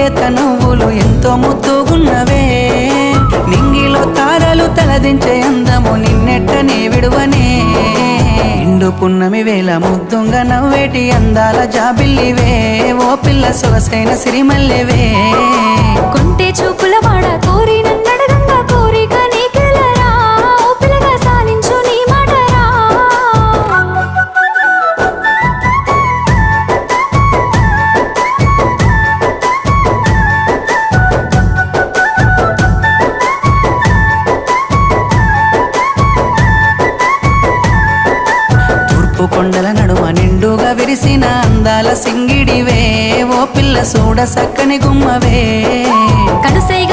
లేత నువ్వులు ఎంతో ముద్దుగున్నవే నింగిలో తారలు తలదించే అందము నిన్నెట్టనే విడువనే ఇండు పున్నమి వేళ ముద్దుంగా నవ్వేటి అందాల జాబిల్లివే ఓ పిల్ల సొగసైన సిరిమల్లెవే కొంటే చూపుల వాడ కోరి నన్నడగంగా కోరిక నీకెలరా ఓ పిల్లగా సాలించు నీ మాటరా తూర్పు కొండల నడుమ నిండుగా విరిసిన అందాల సింగిడివే ఓ పిల్ల సూడ సక్కని గుమ్మవే కనుసైగ